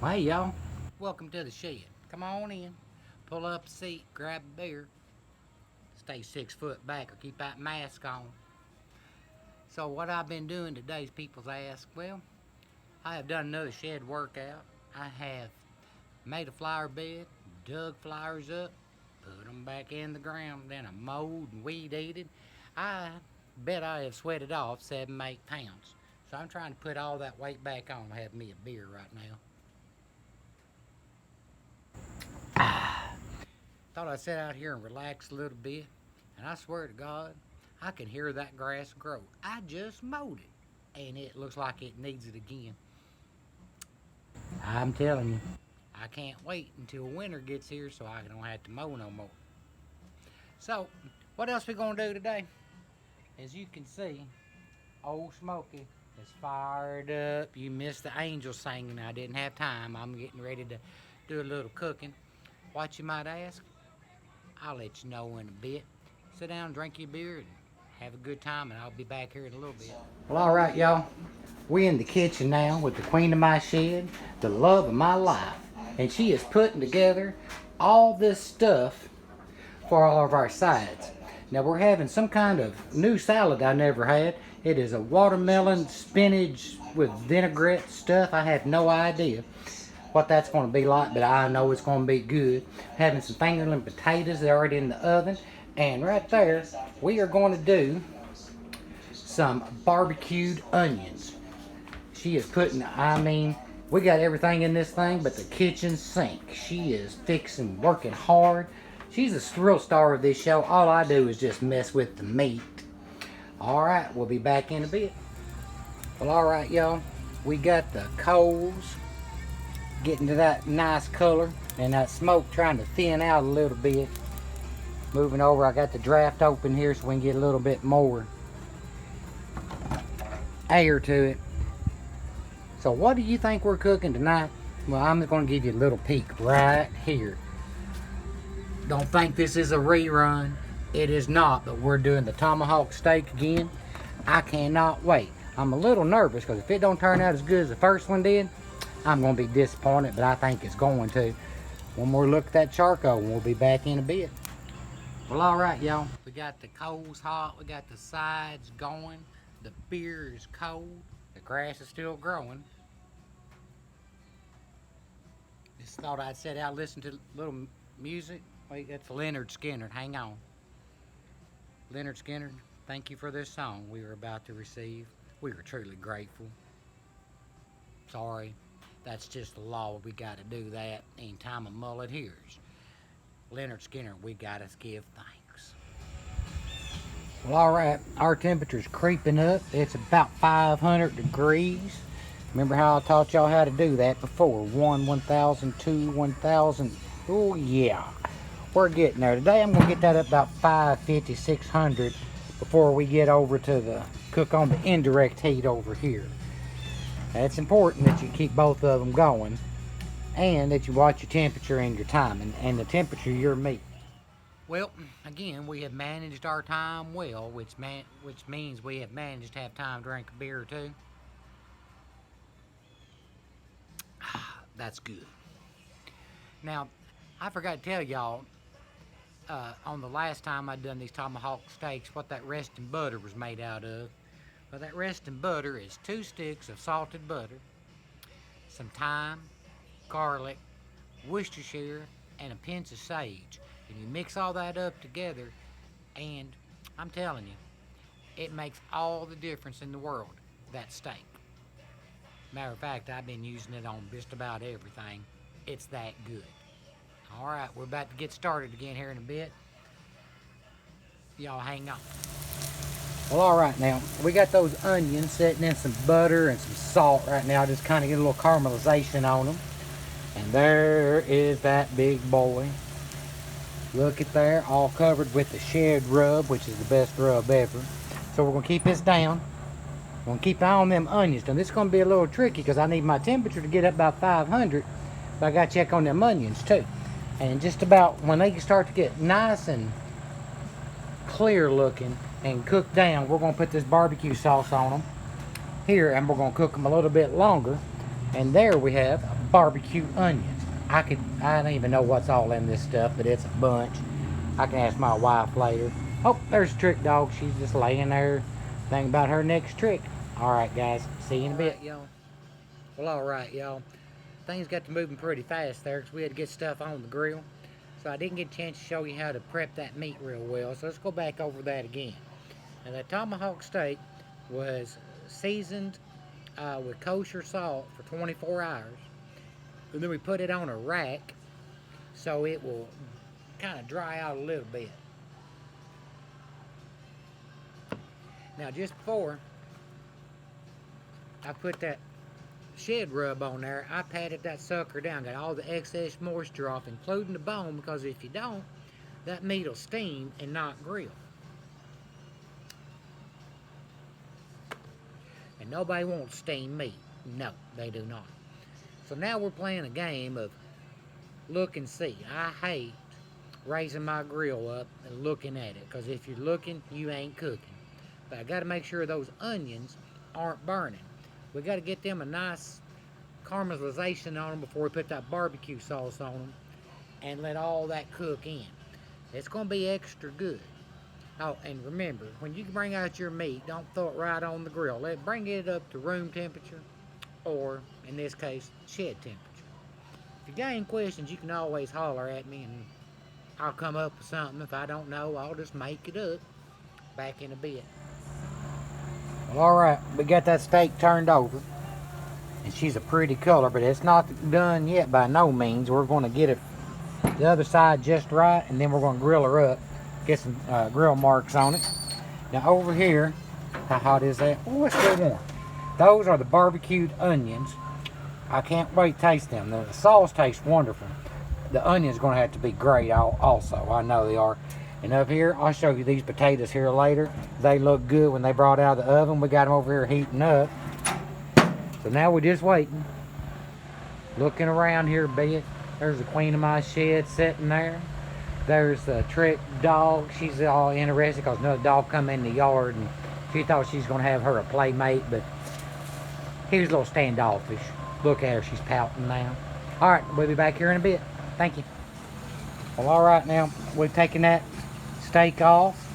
Well, hey, y'all. Welcome to the shed. Come on in. Pull up a seat, grab a beer. Stay 6 foot back or keep that mask on. So what I've been doing today is people's ask, well, I have done another shed workout. I have made a flower bed, dug flowers up, put them back in the ground, then I mowed and weed eated. I bet I have sweated off 7, 8 pounds. So I'm trying to put all that weight back on to have me a beer right now. Thought I'd sit out here and relax a little bit, and I swear to God, I can hear that grass grow. I just mowed it, and it looks like it needs it again. I'm telling you, I can't wait until winter gets here so I don't have to mow no more. So, what else we gonna do today? As you can see, old Smokey is fired up. You missed the angels singing. I didn't have time. I'm getting ready to do a little cooking. What you might ask? I'll let you know in a bit. Sit down, drink your beer, and have a good time, and I'll be back here in a little bit. Well, all right, y'all. We're in the kitchen now with the queen of my shed, the love of my life. And she is putting together all this stuff for all of our sides. Now, we're having some kind of new salad I never had. It is a watermelon, spinach with vinaigrette stuff. I have no idea what that's going to be like, but I know it's going to be good. Having some fingerling potatoes, they're already in the oven. And right there, we are going to do some barbecued onions. She is putting, we got everything in this thing but the kitchen sink. She is fixing, working hard. She's a real star of this show. All I do is just mess with the meat. All right, we'll be back in a bit. Well, all right, y'all. We got the coals getting to that nice color and that smoke trying to thin out a little bit. Moving over, I got the draft open here so we can get a little bit more air to it. So what do you think we're cooking tonight? Well, I'm going to give you a little peek right here. Don't think this is a rerun. It is not, but we're doing the tomahawk steak again. I cannot wait. I'm a little nervous because if it don't turn out as good as the first one did, I'm going to be disappointed, but I think it's going to. One more look at that charcoal and we'll be back in a bit. Well, all right, y'all. We got the coals hot. We got the sides going. The beer is cold. The grass is still growing. Just thought I'd sit out and listen to a little music. Wait, that's Leonard Skinner. Hang on. Leonard Skinner, thank you for this song we were about to receive. We are truly grateful. Sorry, that's just the law. We got to do that in time of mullet hears. Leonard Skinner, we got to give thanks. Well, all right, our temperature's creeping up. It's about 500 degrees. Remember how I taught y'all how to do that before? 1,000, 2, 1,000. Oh, yeah. We're getting there. Today, I'm going to get that up about 550, 600 before we get over to the cook on the indirect heat over here. It's important that you keep both of them going and that you watch your temperature and your time and the temperature of your meat. Well, again, we have managed our time well, which means we have managed to have time to drink a beer or two. That's good. Now, I forgot to tell y'all, on the last time I'd done these tomahawk steaks, what that resting butter was made out of. Well, that resting butter is 2 sticks of salted butter, some thyme, garlic, Worcestershire, and a pinch of sage. And you mix all that up together, and I'm telling you, it makes all the difference in the world, that steak. Matter of fact, I've been using it on just about everything. It's that good. All right, we're about to get started again here in a bit. Y'all hang on. Well, all right, now, we got those onions sitting in some butter and some salt right now. Just kind of get a little caramelization on them. And there is that big boy. Look at there, all covered with the shed rub, which is the best rub ever. So we're going to keep this down. We're going to keep an eye on them onions. Now, this is going to be a little tricky because I need my temperature to get up about 500. But I got to check on them onions, too. And just about when they start to get nice and clear looking and cooked down, we're going to put this barbecue sauce on them here, and we're going to cook them a little bit longer. And there we have barbecue onions. I don't even know what's all in this stuff, but it's a bunch. I can ask my wife later. Oh, there's Trick Dog. She's just laying there thinking about her next trick. Alright guys, see you in a bit. Y'all. Well, alright y'all. Things got to moving pretty fast there because we had to get stuff on the grill. So I didn't get a chance to show you how to prep that meat real well. So let's go back over that again. Now that tomahawk steak was seasoned with kosher salt for 24 hours. And then we put it on a rack so it will kind of dry out a little bit. Now just before I put that shed rub on there, I patted that sucker down, got all the excess moisture off, including the bone, because if you don't, that meat will steam and not grill. And nobody wants steamed meat. No, they do not. So now we're playing a game of look and see. I hate raising my grill up and looking at it, because if you're looking, you ain't cooking. But I got to make sure those onions aren't burning. We got to get them a nice caramelization on them before we put that barbecue sauce on them and let all that cook in. It's going to be extra good. Oh, and remember, when you bring out your meat, don't throw it right on the grill. Bring it up to room temperature, or in this case, shed temperature. If you got any questions, you can always holler at me and I'll come up with something. If I don't know, I'll just make it up. Back in a bit. Well, alright, we got that steak turned over. And she's a pretty color, but it's not done yet by no means. We're going to get it the other side just right, and then we're going to grill her up. Get some grill marks on it. Now over here, how hot is that? Oh, it's still warm. Those are the barbecued onions. I can't wait to taste them. The sauce tastes wonderful. The onion's going to have to be great also. I know they are. And up here, I'll show you these potatoes here later. They look good when they brought out of the oven. We got them over here heating up. So now we're just waiting. Looking around here a bit. There's the queen of my shed sitting there. There's the Trick Dog. She's all interested because another dog come in the yard and she thought she's going to have her a playmate, but he was a little standoffish. Look at her, she's pouting now. Alright, we'll be back here in a bit. Thank you. Well, alright, now we've taken that steak off.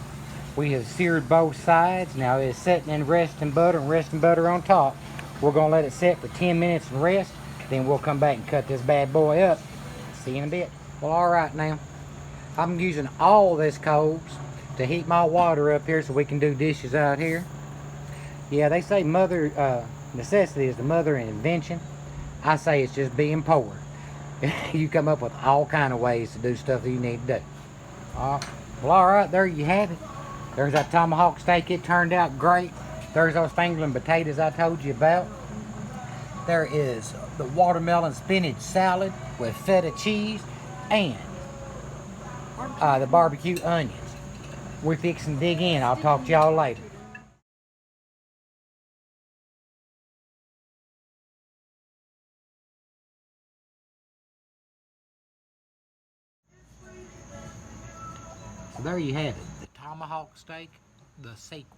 We have seared both sides. Now it's sitting in resting butter and resting butter on top. We're going to let it sit for 10 minutes and rest. Then we'll come back and cut this bad boy up. See you in a bit. Well, alright now. I'm using all this coals to heat my water up here so we can do dishes out here. Yeah, they say necessity is the mother of invention. I say it's just being poor. You come up with all kind of ways to do stuff that you need to do. Well, alright, there you have it. There's that tomahawk steak. It turned out great. There's those fingerling potatoes I told you about. There is the watermelon spinach salad with feta cheese and the barbecue onions. We're fixing to dig in. I'll talk to y'all later. So there you have it. The tomahawk steak, the sequel.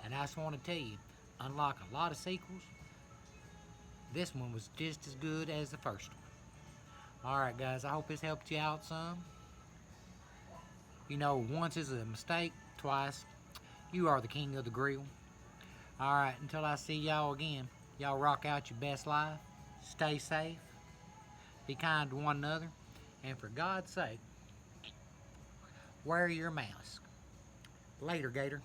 And I just want to tell you, unlike a lot of sequels, this one was just as good as the first one. Alright guys, I hope this helped you out some. You know, once is a mistake, twice, you are the king of the grill. Alright, until I see y'all again, y'all rock out your best life, stay safe, be kind to one another, and for God's sake, wear your mask. Later, Gator.